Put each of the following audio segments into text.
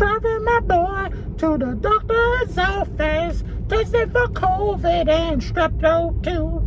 Driving my boy to the doctor's office, tested for COVID and strep throat too.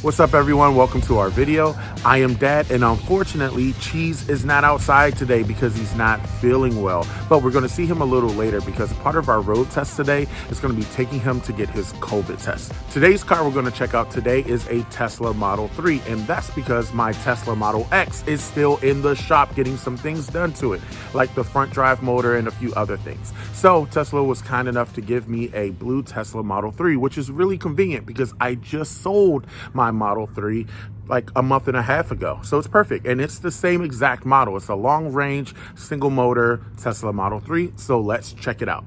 What's up, everyone? Welcome to our video. I am Dad, and unfortunately, Cheese is not outside today because he's not feeling well. But we're going to see him a little later because part of our road test today is going to be taking him to get his COVID test. Today's car we're going to check out today is a Tesla Model 3, and that's because my Tesla Model X is still in the shop getting some things done to it, like the front drive motor and a few other things. So Tesla was kind enough to give me a blue Tesla Model 3, which is really convenient because I just sold my Model 3 like a month and a half ago. So it's perfect. And it's the same exact model. It's a long range, single motor Tesla Model 3. So let's check it out.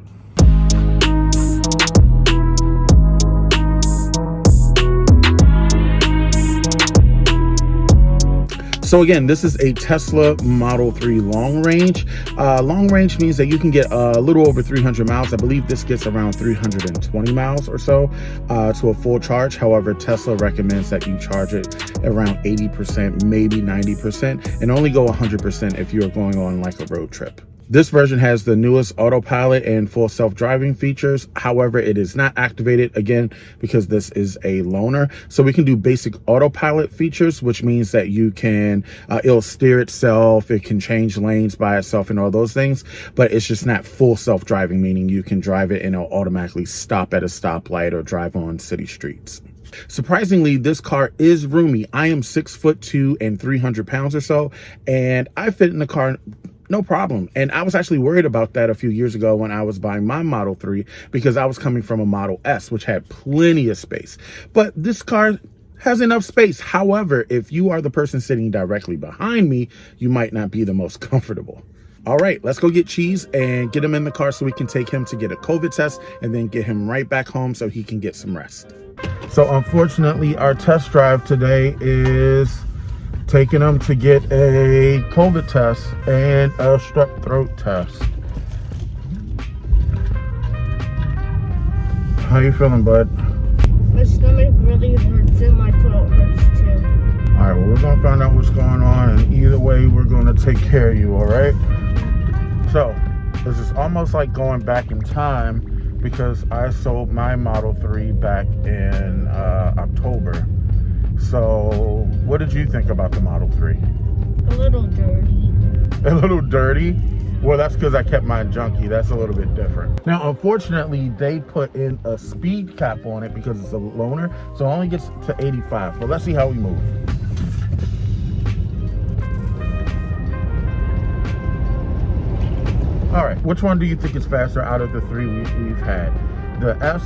So again, this is a Tesla Model 3 long range. Long range means that you can get a little over 300 miles. I believe this gets around 320 miles or so to a full charge. However, Tesla recommends that you charge it around 80%, maybe 90%, and only go 100% if you are going on like a road trip. This version has the newest autopilot and full self-driving features. However, it is not activated, again, because this is a loaner. So we can do basic autopilot features, which means that you can, it'll steer itself, it can change lanes by itself and all those things, but it's just not full self-driving, meaning you can drive it and it'll automatically stop at a stoplight or drive on city streets. Surprisingly, this car is roomy. I am 6'2" and 300 pounds or so, and I fit in the car no problem. And I was actually worried about that a few years ago when I was buying my Model 3 because I was coming from a Model S, which had plenty of space. But this car has enough space. However, if you are the person sitting directly behind me, you might not be the most comfortable. All right, let's go get Cheese and get him in the car so we can take him to get a COVID test and then get him right back home so he can get some rest. So unfortunately, our test drive today is taking him to get a COVID test and a strep throat test. How you feeling, bud? My stomach really hurts and my throat hurts too. All right, well, we're gonna find out what's going on, and either way, we're gonna take care of you, all right? So, this is almost like going back in time because I sold my Model 3 back in October. So, what did you think about the Model 3? A little dirty. A little dirty? Well, that's because I kept mine junky. That's a little bit different. Now, unfortunately, they put in a speed cap on it because it's a loaner, so it only gets to 85. But let's see how we move. All right, which one do you think is faster out of the three we've had? The S,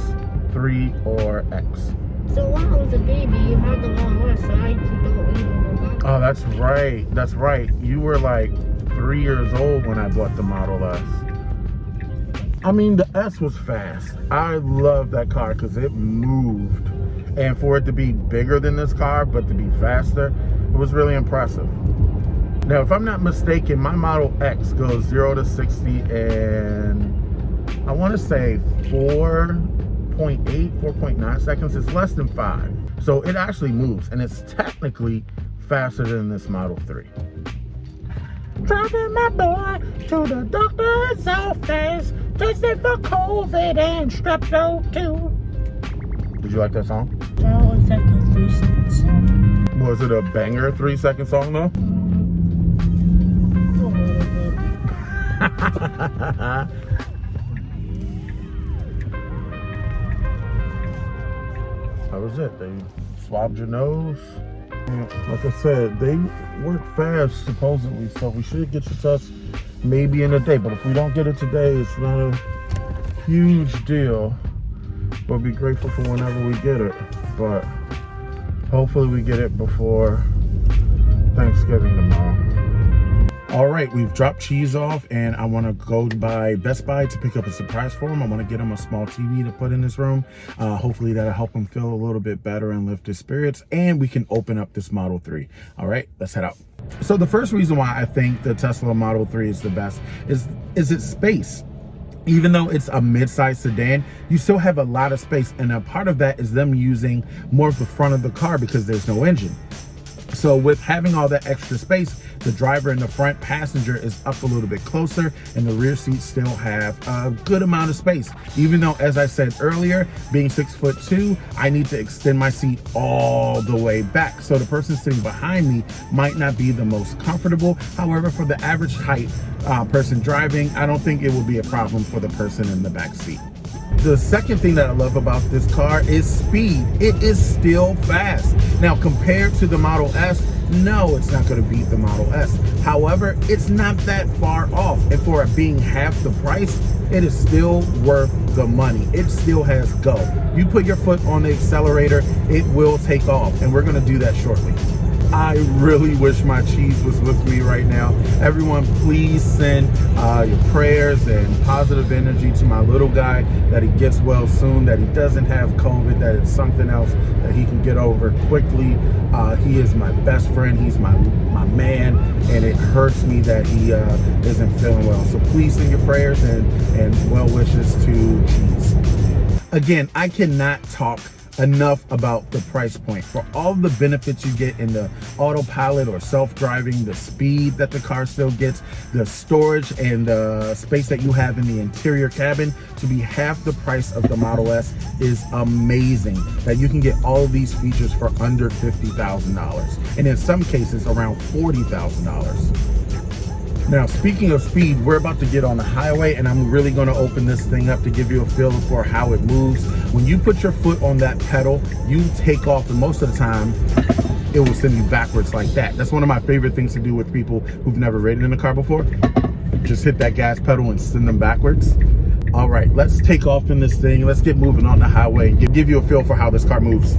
3, or X? So when I was a baby, you had the long west, so I don't even remember. Oh, that's right. That's right. You were like 3 years old when I bought the Model S. I mean, the S was fast. I love that car because it moved. And for it to be bigger than this car, but to be faster, it was really impressive. Now, if I'm not mistaken, my Model X goes 0 to 60 in, I want to say 4.8, 4.9 seconds. It's less than 5. So it actually moves, and it's technically faster than this Model 3. Driving my boy to the doctor's office, tested for COVID and strep throat too. Did you like that song? That was like a 3-second song. Was it a banger 3-second song though? A little bit. That was it. They swabbed your nose. Like I said, they work fast supposedly, so we should get your test maybe in a day. But if we don't get it today, it's not a huge deal. We'll be grateful for whenever we get it. But hopefully we get it before Thanksgiving tomorrow. All right, we've dropped Cheese off, and I want to go by Best Buy to pick up a surprise for him. I want to get him a small TV to put in his room. Hopefully that'll help him feel a little bit better and lift his spirits, and we can open up this Model 3. All right, let's head out. So the first reason why I think the Tesla Model 3 is the best is its space. Even though it's a mid-size sedan, you still have a lot of space, and a part of that is them using more of the front of the car because there's no engine. So with having all that extra space, the driver in the front passenger is up a little bit closer, and the rear seats still have a good amount of space. Even though, as I said earlier, being 6'2", I need to extend my seat all the way back. So the person sitting behind me might not be the most comfortable. However, for the average height person driving, I don't think it will be a problem for the person in the back seat. The second thing that I love about this car is speed. It is still fast. Now, compared to the Model S, no, it's not going to beat the Model S. However, it's not that far off. And for it being half the price, it is still worth the money. It still has go. You put your foot on the accelerator, it will take off. And we're going to do that shortly. I really wish my cheese was with me right now. Everyone, please send your prayers and positive energy to my little guy, that he gets well soon, that he doesn't have COVID, that it's something else that he can get over quickly. He is my best friend. He's my man, and it hurts me that he isn't feeling well. So please send your prayers and well wishes to Cheese. Again, I cannot talk enough about the price point. For all the benefits you get in the autopilot or self-driving, the speed that the car still gets, the storage and the space that you have in the interior cabin, to be half the price of the Model S is amazing. That you can get all of these features for under $50,000, and in some cases around $40,000. Now, speaking of speed, we're about to get on the highway, and I'm really going to open this thing up to give you a feel for how it moves. When you put your foot on that pedal, you take off, and most of the time, it will send you backwards like that. That's one of my favorite things to do with people who've never ridden in a car before. Just hit that gas pedal and send them backwards. All right, let's take off in this thing. Let's get moving on the highway and give you a feel for how this car moves.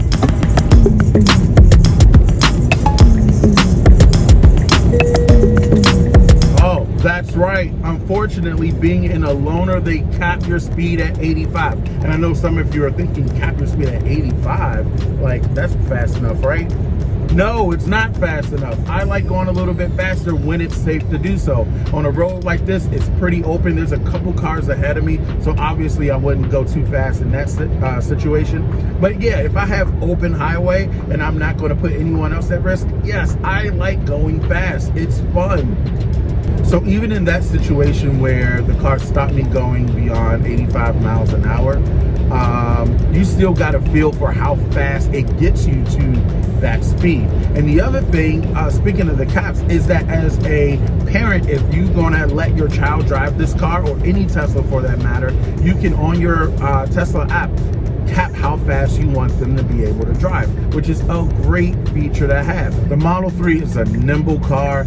That's right. Unfortunately, being in a loaner, they cap your speed at 85. And I know some of you are thinking, cap your speed at 85? Like, that's fast enough, right? No, it's not fast enough. I like going a little bit faster when it's safe to do so. On a road like this, it's pretty open. There's a couple cars ahead of me, so obviously I wouldn't go too fast in that situation. But yeah, if I have open highway and I'm not going to put anyone else at risk, yes, I like going fast. It's fun. So even in that situation where the car stopped me going beyond 85 miles an hour, you still got to feel for how fast it gets you to that speed. And the other thing, speaking of the caps, is that as a parent, if you're gonna let your child drive this car, or any Tesla for that matter, you can, on your Tesla app, cap how fast you want them to be able to drive, which is a great feature to have. The Model 3 is a nimble car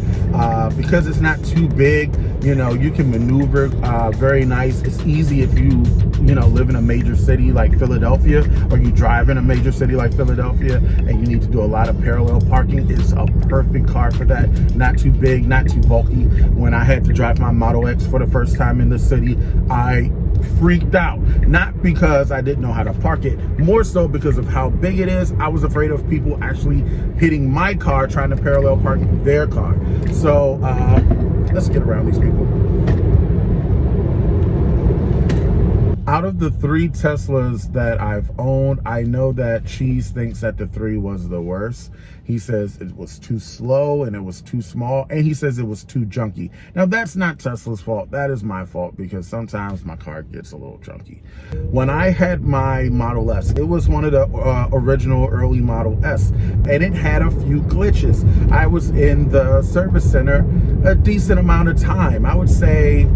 because it's not too big. You know, you can maneuver very nice. It's easy if you live in a major city like Philadelphia, or you drive in a major city like Philadelphia and you need to do a lot of parallel parking. It's a perfect car for that. Not too big, not too bulky. When I had to drive my Model X for the first time in the city, I freaked out. Not because I didn't know how to park it, more so because of how big it is. I was afraid of people actually hitting my car trying to parallel park their car. So let's get around these people. Out of the 3 Teslas that I've owned, I know that Cheese thinks that the 3 was the worst. He says it was too slow and it was too small, and he says it was too junky. Now, that's not Tesla's fault. That is my fault, because sometimes my car gets a little junky. When I had my Model S, it was one of the original early Model S, and it had a few glitches. I was in the service center a decent amount of time. I would say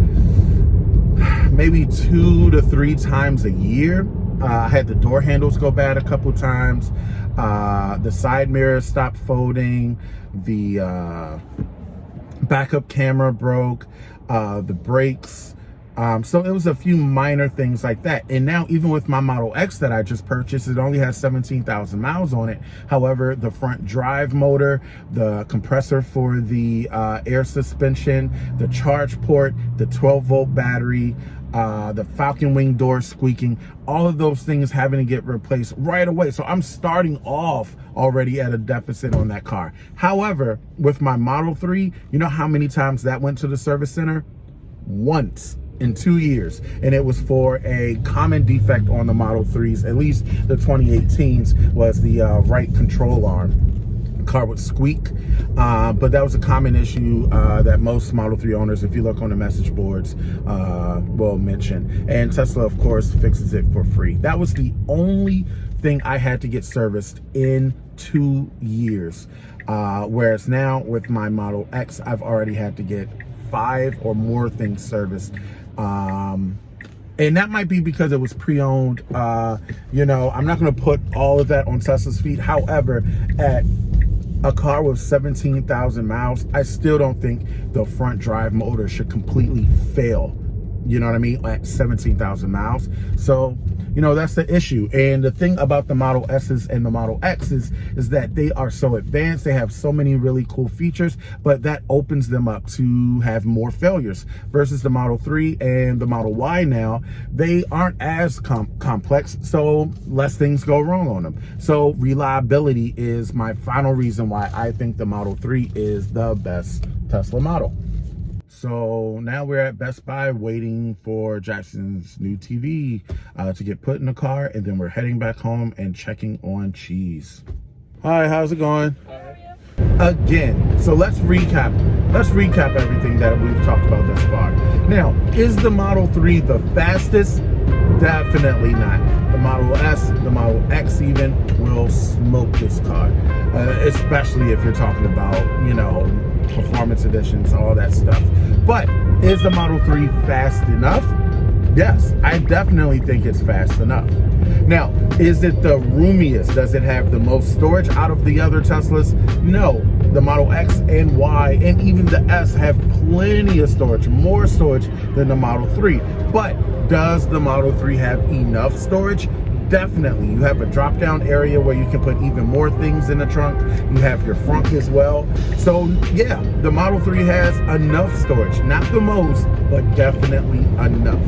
maybe 2 to 3 times a year. I had the door handles go bad a couple times. The side mirrors stopped folding. The backup camera broke. The brakes. So it was a few minor things like that. And now, even with my Model X that I just purchased, it only has 17,000 miles on it. However, the front drive motor, the compressor for the air suspension, the charge port, the 12-volt battery, the Falcon Wing door squeaking, all of those things having to get replaced right away. So I'm starting off already at a deficit on that car. However, with my Model 3, you know how many times that went to the service center? Once in 2 years, and it was for a common defect on the Model 3s. At least the 2018s was the right control arm. car would squeak, but that was a common issue that most Model 3 owners, if you look on the message boards, will mention. And Tesla, of course, fixes it for free. That was the only thing I had to get serviced in 2 years, whereas now with my Model X, I've already had to get 5 or more things serviced. And that might be because it was pre-owned. You know, I'm not going to put all of that on Tesla's feet. However, at a car with 17,000 miles, I still don't think the front drive motor should completely fail. You know what I mean? At 17,000 miles. So, you know, that's the issue. And the thing about the Model S's and the Model X's is that they are so advanced. They have so many really cool features, but that opens them up to have more failures versus the Model 3 and the Model Y now. They aren't as complex, so less things go wrong on them. So reliability is my final reason why I think the Model 3 is the best Tesla model. So now we're at Best Buy waiting for Jackson's new TV to get put in the car, and then we're heading back home and checking on Cheese. Hi, how's it going? Again, so let's recap everything that we've talked about thus far. Now, is the Model 3 the fastest? Definitely not. The Model S, the Model X even will smoke this car, especially if you're talking about, you know, performance editions, all that stuff. But is the Model 3 fast enough? Yes, I definitely think it's fast enough. Now, is it the roomiest? Does it have the most storage out of the other Teslas? No. The Model X and Y and even the S have plenty of storage, more storage than the Model 3. But does the Model 3 have enough storage? Definitely. You have a drop down area where you can put even more things in the trunk. You have your front as well. So yeah, the Model 3 has enough storage. Not the most, but definitely enough.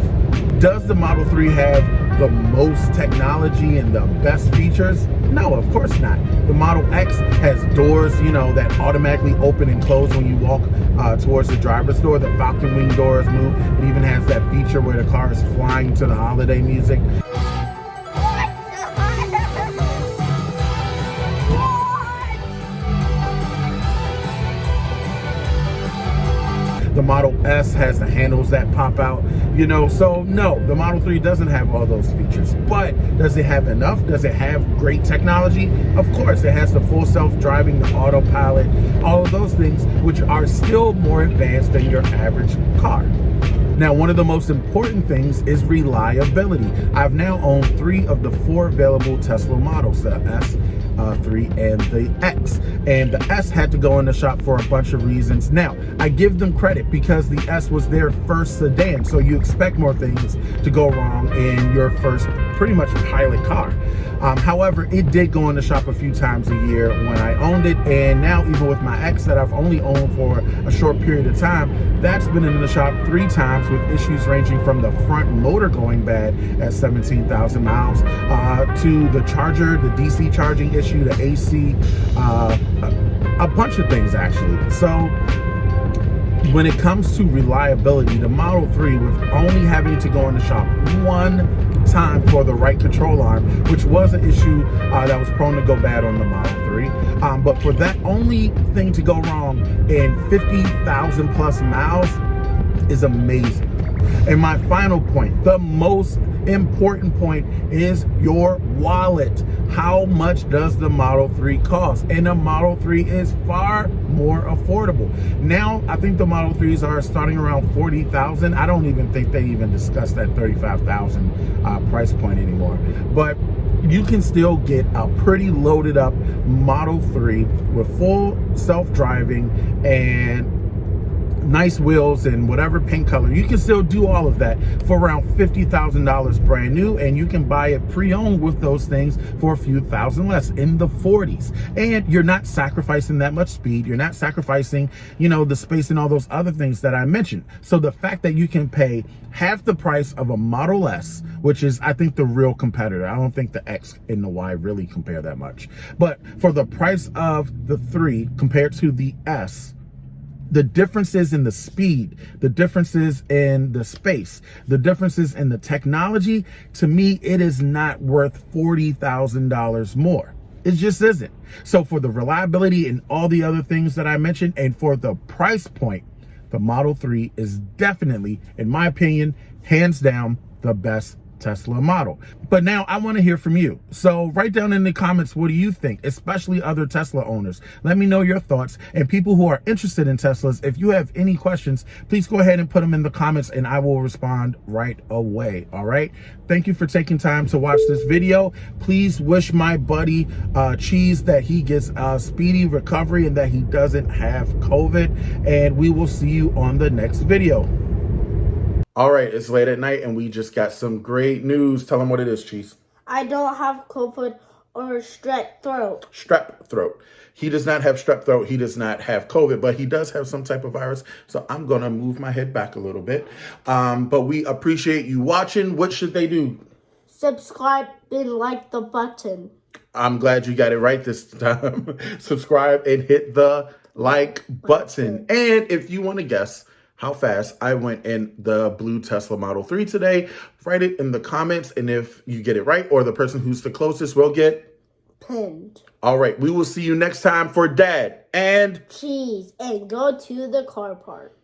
Does the Model 3 have the most technology and the best features? No, of course not. The Model X has doors, you know, that automatically open and close when you walk towards the driver's door. The Falcon Wing doors move. It even has that feature where the car is flying to the holiday music. The Model S has the handles that pop out, you know, so no, the Model 3 doesn't have all those features. But does it have enough? Does it have great technology? Of course, it has the full self-driving, the autopilot, all of those things, which are still more advanced than your average car. Now, one of the most important things is reliability. I've now owned 3 of the 4 available Tesla models, the S, 3 and the X, and the S had to go in the shop for a bunch of reasons. Now, I give them credit because the S was their first sedan, so you expect more things to go wrong in your first pretty much pilot car. However, it did go in the shop a few times a year when I owned it, and now even with my X that I've only owned for a short period of time, that's been in the shop 3 times with issues ranging from the front motor going bad at 17,000 miles to the charger, the DC charging issue, the AC, a bunch of things actually. So when it comes to reliability, the Model 3, with only having to go in the shop 1 time for the right control arm, which was an issue that was prone to go bad on the Model 3, but for that only thing to go wrong in 50,000 plus miles is amazing. And my final point, the most important point, is your wallet. How much does the Model 3 cost? And the Model 3 is far more affordable. Now, I think the Model 3s are starting around 40,000. I don't even think they even discuss that 35,000 price point anymore. But you can still get a pretty loaded up Model 3 with full self-driving and nice wheels and whatever paint color. You can still do all of that for around $50,000 brand new, and you can buy it pre-owned with those things for a few thousand less, in the 40s. And you're not sacrificing that much speed. You're not sacrificing, you know, the space and all those other things that I mentioned. So the fact that you can pay half the price of a Model S, which is, I think, the real competitor. I don't think the X and the Y really compare that much. But for the price of the 3 compared to the S, the differences in the speed, the differences in the space, the differences in the technology, to me, it is not worth $40,000 more. It just isn't. So for the reliability and all the other things that I mentioned, and for the price point, the Model 3 is definitely, in my opinion, hands down the best Tesla model. But now I want to hear from you. So write down in the comments, what do you think, especially other Tesla owners? Let me know your thoughts. And people who are interested in Teslas, if you have any questions, please go ahead and put them in the comments and I will respond right away. All right. Thank you for taking time to watch this video. Please wish my buddy Cheese that he gets a speedy recovery and that he doesn't have COVID. And we will see you on the next video. All right, it's late at night and we just got some great news. Tell them what it is, Cheese. I don't have COVID or strep throat. Strep throat. He does not have strep throat. He does not have COVID, but he does have some type of virus. So I'm going to move my head back a little bit. But we appreciate you watching. What should they do? Subscribe and like the button. I'm glad you got it right this time. Subscribe and hit the like button. And if you want to guess how fast I went in the blue Tesla Model 3 today, write it in the comments. And if you get it right, or the person who's the closest will get pinned. All right, we will see you next time for Dad and Cheese and go to the car park.